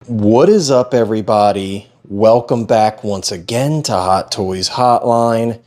What is up, everybody? Welcome back once again to Hot Toys Hotline.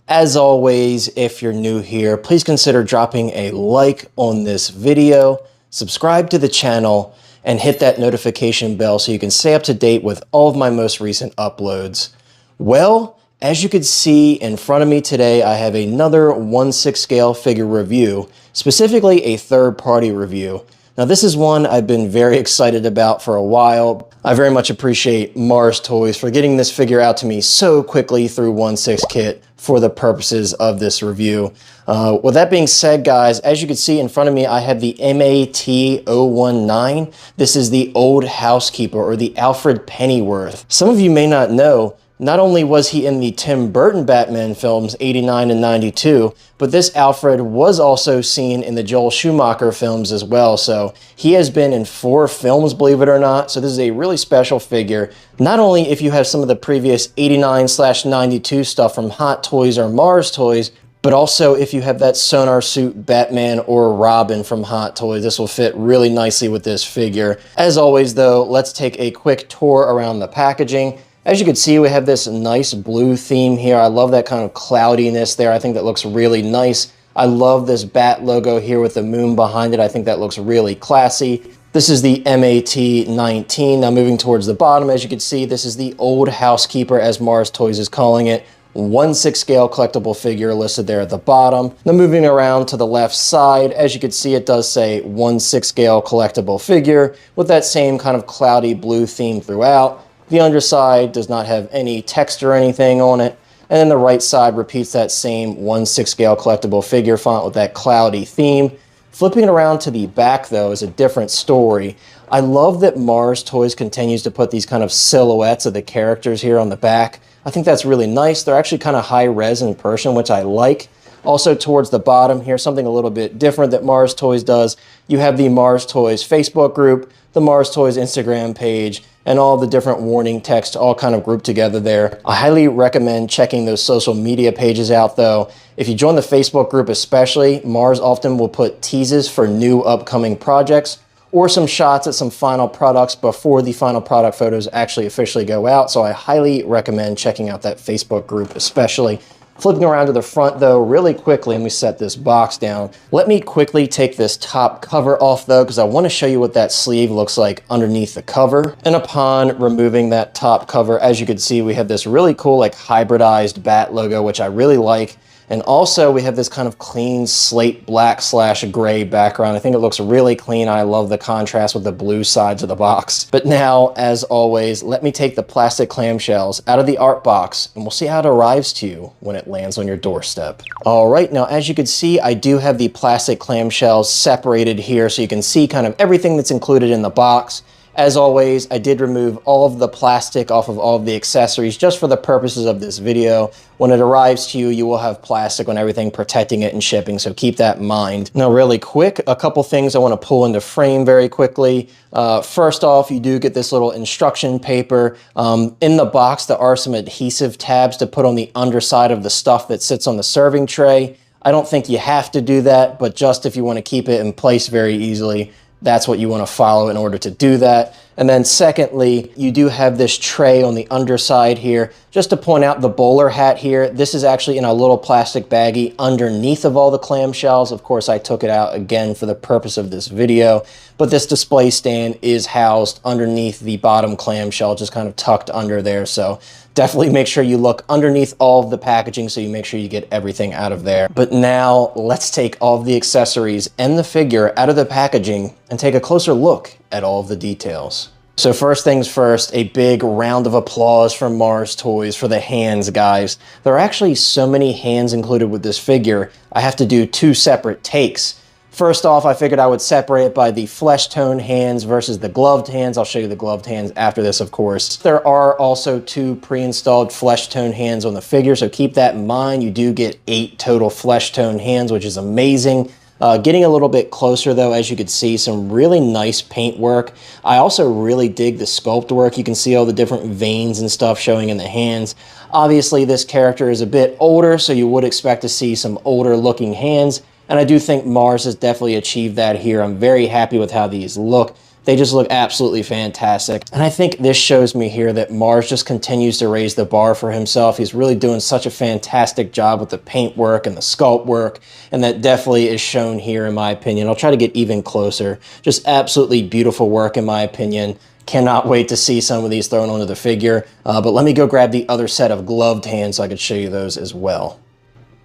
As always, if you're new here, please consider dropping a like on this video, subscribe to the channel, and hit that notification bell so you can stay up to date with all of my most recent uploads. Well, as you can see in front of me today, I have another 1/6 scale figure review, specifically a third-party review. Now, this is one I've been very excited about for a while. I very much appreciate Mars Toys for getting this figure out to me so quickly through 1/6 Kit for the purposes of this review. With that being said, guys, as you can see in front of me, I have the MAT019. This is the old Housekeeper, or the Alfred Pennyworth. Some of you may not know, not only was he in the Tim Burton Batman films 89 and 92, but this Alfred was also seen in the Joel Schumacher films as well. So he has been in 4 films, believe it or not. So this is a really special figure. Not only if you have some of the previous 89/92 stuff from Hot Toys or Mars Toys, but also if you have that Sonar Suit Batman or Robin from Hot Toys, this will fit really nicely with this figure. As always though, let's take a quick tour around the packaging. As you can see, we have this nice blue theme here. I love that kind of cloudiness there. I think that looks really nice. I love this bat logo here with the moon behind it. I think that looks really classy. This is the MAT-19. Now moving towards the bottom, as you can see, this is the old Housekeeper, as Mars Toys is calling it. 1/6 scale collectible figure listed there at the bottom. Now moving around to the left side, as you can see, it does say 1/6 scale collectible figure with that same kind of cloudy blue theme throughout. The underside does not have any text or anything on it. And then the right side repeats that same 1/6 scale collectible figure font with that cloudy theme. Flipping it around to the back though is a different story. I love that Mars Toys continues to put these kind of silhouettes of the characters here on the back. I think that's really nice. They're actually kind of high res in person, which I like. Also towards the bottom here, something a little bit different that Mars Toys does. You have the Mars Toys Facebook group, the Mars Toys Instagram page, and all the different warning text all kind of grouped together there. I highly recommend checking those social media pages out though. If you join the Facebook group especially, Mars often will put teases for new upcoming projects or some shots at some final products before the final product photos actually officially go out. So I highly recommend checking out that Facebook group especially. Flipping around to the front though, really quickly, let me set this box down. Let me quickly take this top cover off though, because I want to show you what that sleeve looks like underneath the cover. And upon removing that top cover, as you can see, we have this really cool like hybridized bat logo, which I really like. And also we have this kind of clean slate black / gray background. I think it looks really clean. I love the contrast with the blue sides of the box. But now, as always, let me take the plastic clamshells out of the art box and we'll see how it arrives to you when it lands on your doorstep. All right, now as you can see, I do have the plastic clamshells separated here so you can see kind of everything that's included in the box. As always, I did remove all of the plastic off of all of the accessories just for the purposes of this video. When it arrives to you, you will have plastic on everything protecting it and shipping, so keep that in mind. Now really quick, a couple things I want to pull into frame very quickly. First off, you do get this little instruction paper. In the box, there are some adhesive tabs to put on the underside of the stuff that sits on the serving tray. I don't think you have to do that, but just if you want to keep it in place very easily, that's what you want to follow in order to do that. And then secondly, you do have this tray on the underside here. Just to point out the bowler hat here, this is actually in a little plastic baggie underneath of all the clamshells. Of course, I took it out again for the purpose of this video, but this display stand is housed underneath the bottom clamshell, just kind of tucked under there. So definitely make sure you look underneath all of the packaging so you make sure you get everything out of there. But now let's take all of the accessories and the figure out of the packaging and take a closer look at all of the details. So first things first, a big round of applause from Mars Toys for the hands, guys. There are actually so many hands included with this figure, I have to do 2 separate takes. First off, I figured I would separate it by the flesh tone hands versus the gloved hands. I'll show you the gloved hands after this, of course. There are also 2 pre-installed flesh tone hands on the figure, so keep that in mind. You do get 8 total flesh tone hands, which is amazing. Getting a little bit closer though, as you can see, some really nice paint work. I also really dig the sculpt work. You can see all the different veins and stuff showing in the hands. Obviously, this character is a bit older, so you would expect to see some older looking hands. And I do think Mars has definitely achieved that here. I'm very happy with how these look. They just look absolutely fantastic. And I think this shows me here that Mars just continues to raise the bar for himself. He's really doing such a fantastic job with the paint work and the sculpt work, and that definitely is shown here in my opinion. I'll try to get even closer. Just absolutely beautiful work in my opinion. Cannot wait to see some of these thrown onto the figure. But let me go grab the other set of gloved hands so I could show you those as well.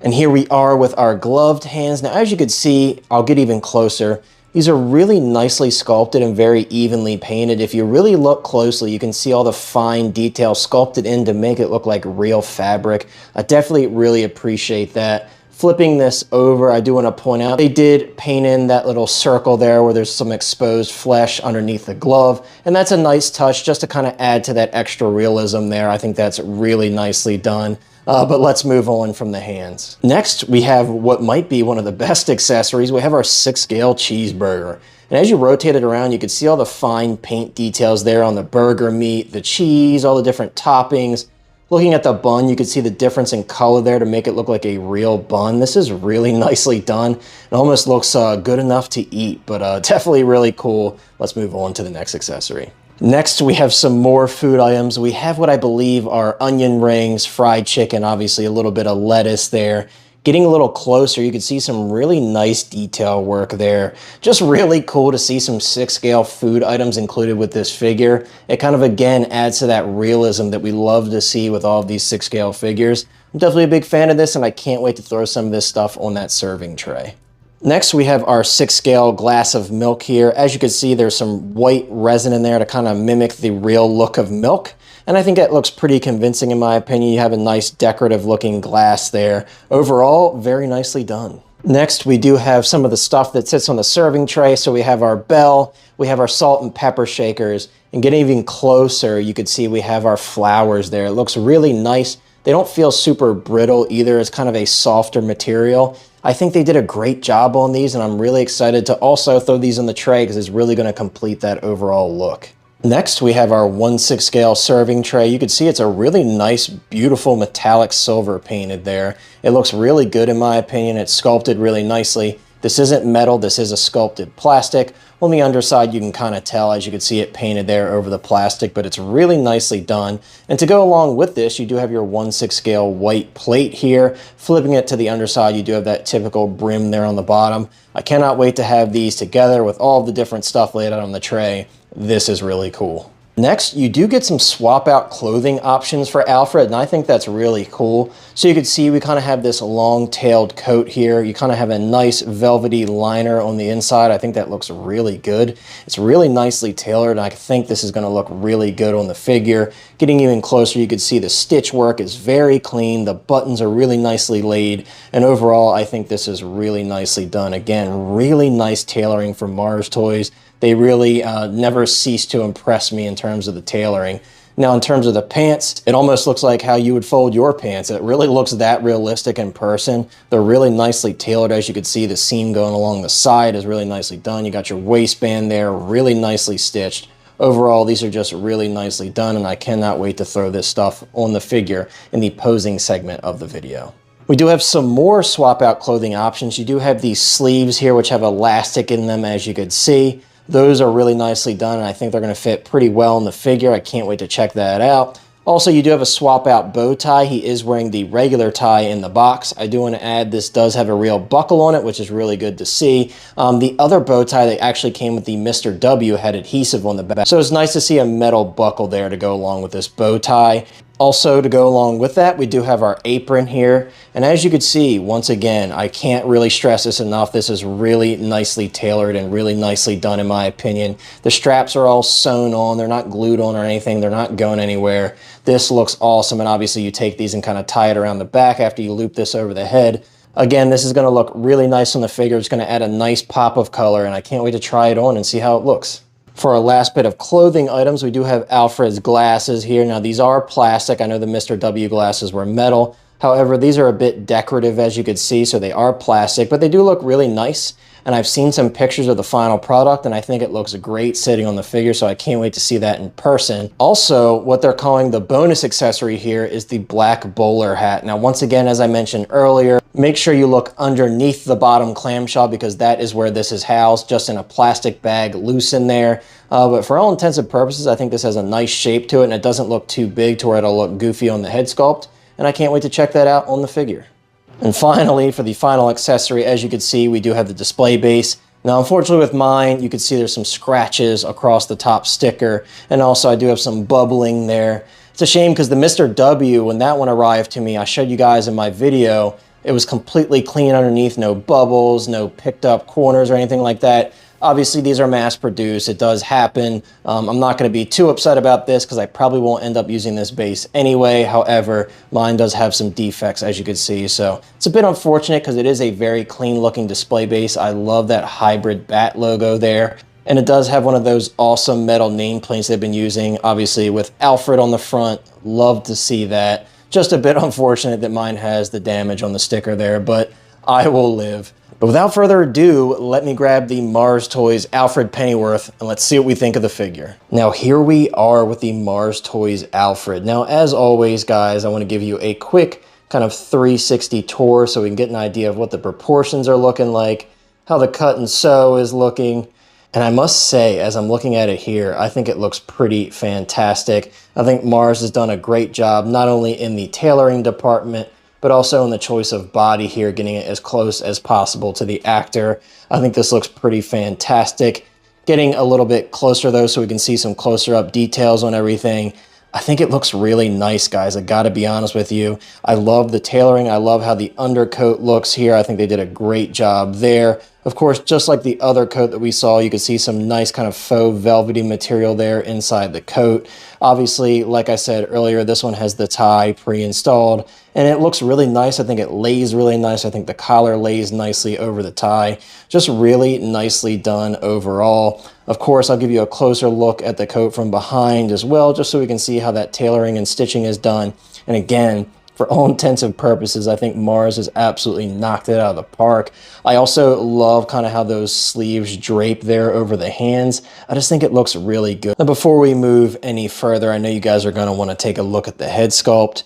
And here we are with our gloved hands. Now, as you can see, I'll get even closer. These are really nicely sculpted and very evenly painted. If you really look closely, you can see all the fine detail sculpted in to make it look like real fabric. I definitely really appreciate that. Flipping this over, I do want to point out they did paint in that little circle there where there's some exposed flesh underneath the glove, and that's a nice touch just to kind of add to that extra realism there. I think that's really nicely done. But let's move on from the hands. Next, we have what might be one of the best accessories. We have our 6-scale cheeseburger. And as you rotate it around, you can see all the fine paint details there on the burger meat, the cheese, all the different toppings. Looking at the bun, you can see the difference in color there to make it look like a real bun. This is really nicely done. It almost looks good enough to eat, but definitely really cool. Let's move on to the next accessory. Next, we have some more food items. We have what I believe are onion rings, fried chicken, obviously a little bit of lettuce there. Getting a little closer, you can see some really nice detail work there. Just really cool to see some 6-scale food items included with this figure. It kind of, again, adds to that realism that we love to see with all of these 6-scale figures. I'm definitely a big fan of this, and I can't wait to throw some of this stuff on that serving tray. Next, we have our 6-scale glass of milk here. As you can see, there's some white resin in there to kind of mimic the real look of milk. And I think that looks pretty convincing in my opinion. You have a nice decorative looking glass there. Overall, very nicely done. Next, we do have some of the stuff that sits on the serving tray. So we have our bell, we have our salt and pepper shakers, and getting even closer, you can see we have our flowers there. It looks really nice. They don't feel super brittle either. It's kind of a softer material. I think they did a great job on these, and I'm really excited to also throw these in the tray because it's really going to complete that overall look. Next, we have our 1/6 scale serving tray. You can see it's a really nice, beautiful metallic silver painted there. It looks really good in my opinion. It's sculpted really nicely. This isn't metal, this is a sculpted plastic. On the underside, you can kind of tell, as you can see it painted there over the plastic, but it's really nicely done. And to go along with this, you do have your 1/6 scale white plate here. Flipping it to the underside, you do have that typical brim there on the bottom. I cannot wait to have these together with all the different stuff laid out on the tray. This is really cool. Next, you do get some swap out clothing options for Alfred, and I think that's really cool. So you can see we kind of have this long-tailed coat here. You kind of have a nice velvety liner on the inside. I think that looks really good. It's really nicely tailored, and I think this is going to look really good on the figure. Getting even closer, you can see the stitch work is very clean. The buttons are really nicely laid, and overall, I think this is really nicely done. Again, really nice tailoring from Mars Toys. They really never cease to impress me in terms of the tailoring. Now, in terms of the pants, it almost looks like how you would fold your pants. It really looks that realistic in person. They're really nicely tailored. As you can see, the seam going along the side is really nicely done. You got your waistband there, really nicely stitched. Overall, these are just really nicely done, and I cannot wait to throw this stuff on the figure in the posing segment of the video. We do have some more swap out clothing options. You do have these sleeves here, which have elastic in them, as you could see. Those are really nicely done, and I think they're going to fit pretty well in the figure. I can't wait to check that out. Also, you do have a swap out bow tie. He is wearing the regular tie in the box. I do want to add this does have a real buckle on it, which is really good to see. The other bow tie that actually came with the Mr. W had adhesive on the back. So it's nice to see a metal buckle there to go along with this bow tie. Also, to go along with that, we do have our apron here. And as you can see, once again, I can't really stress this enough. This is really nicely tailored and really nicely done in my opinion. The straps are all sewn on. They're not glued on or anything. They're not going anywhere. This looks awesome. And obviously you take these and kind of tie it around the back after you loop this over the head. Again, this is going to look really nice on the figure. It's going to add a nice pop of color, and I can't wait to try it on and see how it looks. For our last bit of clothing items, we do have Alfred's glasses here. Now, these are plastic. I know the Mr. W glasses were metal. However, these are a bit decorative, as you could see, so they are plastic, but they do look really nice. and I've seen some pictures of the final product, and I think it looks great sitting on the figure, so I can't wait to see that in person. Also, what they're calling the bonus accessory here is the black bowler hat. Now, once again, as I mentioned earlier, make sure you look underneath the bottom clamshell because that is where this is housed, just in a plastic bag loose in there. But for all intents and purposes, I think this has a nice shape to it, and it doesn't look too big to where it'll look goofy on the head sculpt, and I can't wait to check that out on the figure. And finally, for the final accessory, as you can see, we do have the display base. Now, unfortunately with mine, you can see there's some scratches across the top sticker, and also I do have some bubbling there. It's a shame because the Mr. W, when that one arrived to me, I showed you guys in my video, it was completely clean underneath, no bubbles, no picked up corners or anything like that. Obviously, these are mass produced. It does happen. I'm not going to be too upset about this because I probably won't end up using this base anyway. However, mine does have some defects, as you can see. So it's a bit unfortunate because it is a very clean looking display base. I love that hybrid bat logo there. And it does have one of those awesome metal nameplates they've been using, obviously with Alfred on the front. Love to see that. Just a bit unfortunate that mine has the damage on the sticker there, but I will live. But without further ado, let me grab the Mars Toys Alfred Pennyworth and let's see what we think of the figure. Now here we are with the Mars Toys Alfred. Now as always guys, I want to give you a quick kind of 360 tour so we can get an idea of what the proportions are looking like, how the cut and sew is looking. And I must say, as I'm looking at it here, I think it looks pretty fantastic. I think Mars has done a great job, not only in the tailoring department, but also in the choice of body here, getting it as close as possible to the actor. I think this looks pretty fantastic. Getting a little bit closer though, so we can see some closer up details on everything. I think it looks really nice, guys. I gotta be honest with you. I love the tailoring. I love how the undercoat looks here. I think they did a great job there. Of course, just like the other coat that we saw, you can see some nice kind of faux velvety material there inside the coat. Obviously, like I said earlier, this one has the tie pre-installed, and it looks really nice. I think it lays really nice. I think the collar lays nicely over the tie. Just really nicely done overall. Of course, I'll give you a closer look at the coat from behind as well, just so we can see how that tailoring and stitching is done. And again, for all intents and purposes, I think Mars has absolutely knocked it out of the park. I also love kind of how those sleeves drape there over the hands. I just think it looks really good. Now, before we move any further, I know you guys are going to want to take a look at the head sculpt.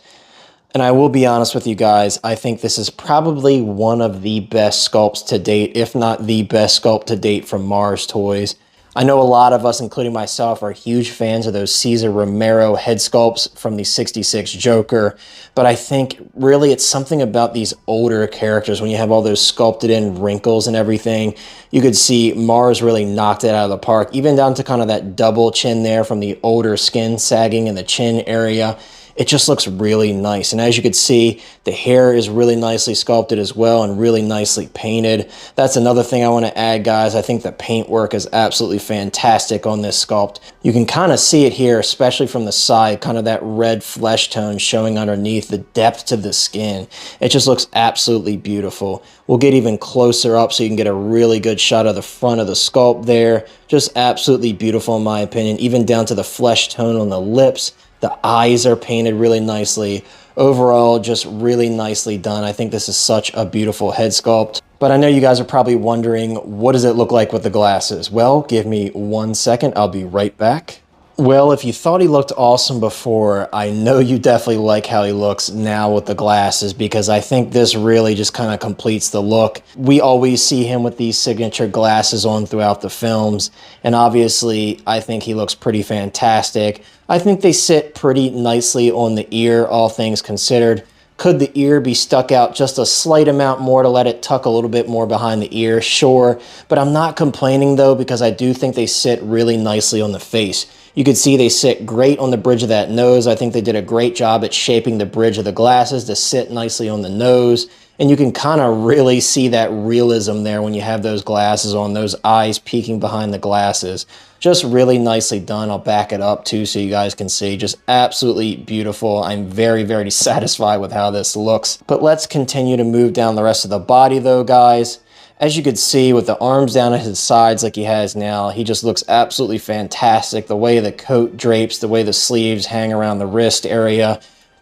And I will be honest with you guys, I think this is probably one of the best sculpts to date, if not the best sculpt to date from Mars Toys. I know a lot of us, including myself, are huge fans of those Cesar Romero head sculpts from the '66 Joker, but I think really it's something about these older characters when you have all those sculpted in wrinkles and everything. You could see Mars really knocked it out of the park, even down to kind of that double chin there from the older skin sagging in the chin area. It just looks really nice. And as you can see, the hair is really nicely sculpted as well and really nicely painted. That's another thing I want to add, guys. I think the paint work is absolutely fantastic on this sculpt. You can kind of see it here, especially from the side, kind of that red flesh tone showing underneath, the depth to the skin. It just looks absolutely beautiful. We'll get even closer up so you can get a really good shot of the front of the sculpt there. Just absolutely beautiful in my opinion, even down to the flesh tone on the lips. The eyes are painted really nicely. Overall, just really nicely done. I think this is such a beautiful head sculpt. But I know you guys are probably wondering, what does it look like with the glasses? Well, give me 1 second. I'll be right back. Well, if you thought he looked awesome before, I know you definitely like how he looks now with the glasses, because I think this really just kind of completes the look. We always see him with these signature glasses on throughout the films, and obviously I think he looks pretty fantastic. I think they sit pretty nicely on the ear, all things considered. Could the ear be stuck out just a slight amount more to let it tuck a little bit more behind the ear? Sure, but I'm not complaining though, because I do think they sit really nicely on the face. You can see they sit great on the bridge of that nose. I think they did a great job at shaping the bridge of the glasses to sit nicely on the nose. And you can kind of really see that realism there when you have those glasses on, those eyes peeking behind the glasses. Just really nicely done. I'll back it up too so you guys can see. Just absolutely beautiful. I'm very, very satisfied with how this looks. But let's continue to move down the rest of the body though, guys. As you can see, with the arms down at his sides like he has now, he just looks absolutely fantastic. The way the coat drapes, the way the sleeves hang around the wrist area,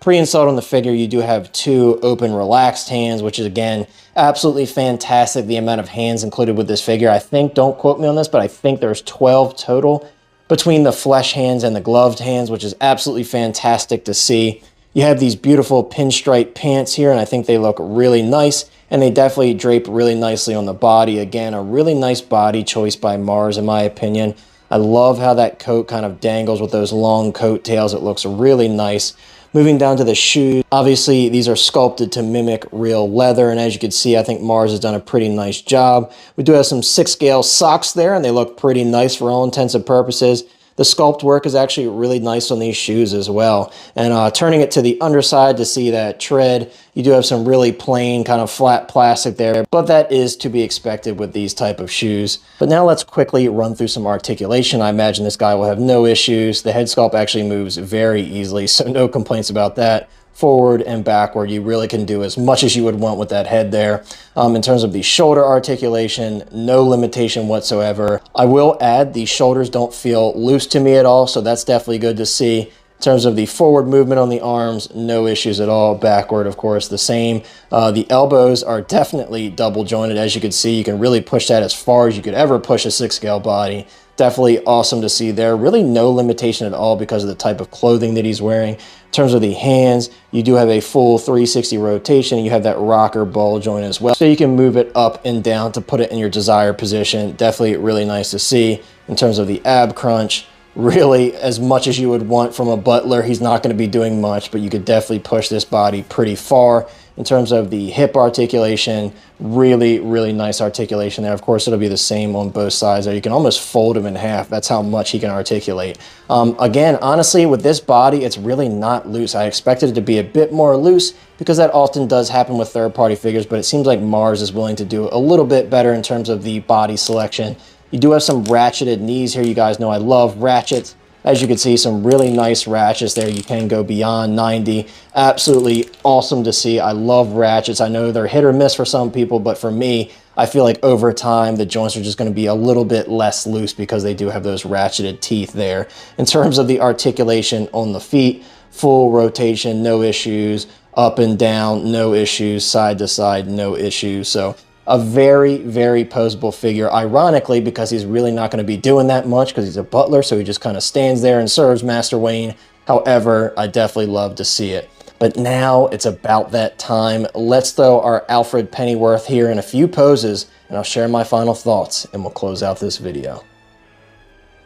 Pre-installed on the figure, you do have 2 open relaxed hands, which is again, absolutely fantastic. The amount of hands included with this figure, I think, don't quote me on this, but I think there's 12 total between the flesh hands and the gloved hands, which is absolutely fantastic to see. You have these beautiful pinstripe pants here, and I think they look really nice, and they definitely drape really nicely on the body. Again, a really nice body choice by Mars, in my opinion. I love how that coat kind of dangles with those long coat tails. It looks really nice. Moving down to the shoes, obviously these are sculpted to mimic real leather, and as you can see, I think Mars has done a pretty nice job. We do have some 6-scale socks there, and they look pretty nice for all intents and purposes. The sculpt work is actually really nice on these shoes as well. And turning it to the underside to see that tread, you do have some really plain kind of flat plastic there, but that is to be expected with these type of shoes. But now let's quickly run through some articulation. I imagine this guy will have no issues. The head sculpt actually moves very easily, so no complaints about that. Forward and backward, you really can do as much as you would want with that head there. In terms of the shoulder articulation, no limitation whatsoever. I will add, the shoulders don't feel loose to me at all, so that's definitely good to see. In terms of the forward movement on the arms, no issues at all. Backward, of course, the same. The elbows are definitely double jointed. As you can see, you can really push that as far as you could ever push a 6-scale body. Definitely awesome to see there. Really no limitation at all because of the type of clothing that he's wearing. In terms of the hands, you do have a full 360 rotation, and you have that rocker ball joint as well. So you can move it up and down to put it in your desired position. Definitely really nice to see. In terms of the ab crunch, really as much as you would want from a butler. He's not going to be doing much, but you could definitely push this body pretty far. In terms of the hip articulation, really, really nice articulation there. Of course, it'll be the same on both sides there. You can almost fold him in half. That's how much he can articulate. Again, honestly, with this body, it's really not loose. I expected it to be a bit more loose because that often does happen with third-party figures, but it seems like Mars is willing to do a little bit better in terms of the body selection. You do have some ratcheted knees here. You guys know I love ratchets. As you can see, some really nice ratchets there. You can go beyond 90. Absolutely awesome to see. I love ratchets. I know they're hit or miss for some people, but for me, I feel like over time, the joints are just going to be a little bit less loose because they do have those ratcheted teeth there. In terms of the articulation on the feet, full rotation, no issues. Up and down, no issues. Side to side, no issues. So a very, very posable figure, ironically, because he's really not going to be doing that much because he's a butler, so he just kind of stands there and serves Master Wayne. However, I definitely love to see it. But now it's about that time. Let's throw our Alfred Pennyworth here in a few poses, and I'll share my final thoughts, and we'll close out this video.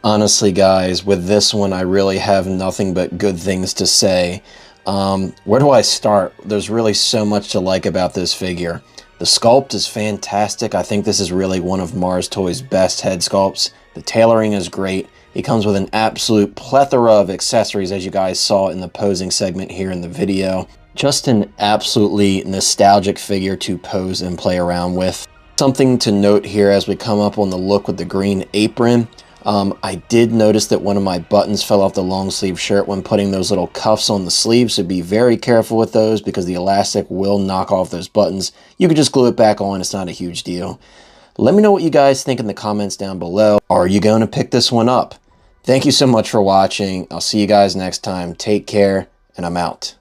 Honestly, guys, with this one, I really have nothing but good things to say. Where do I start? There's really so much to like about this figure. The sculpt is fantastic. I think this is really one of Mars Toys' best head sculpts. The tailoring is great. He comes with an absolute plethora of accessories, as you guys saw in the posing segment here in the video. Just an absolutely nostalgic figure to pose and play around with. Something to note here as we come up on the look with the green apron. I did notice that one of my buttons fell off the long sleeve shirt when putting those little cuffs on the sleeves, so be very careful with those because the elastic will knock off those buttons. You can just glue it back on, it's not a huge deal. Let me know what you guys think in the comments down below. Are you going to pick this one up? Thank you so much for watching. I'll see you guys next time. Take care, and I'm out.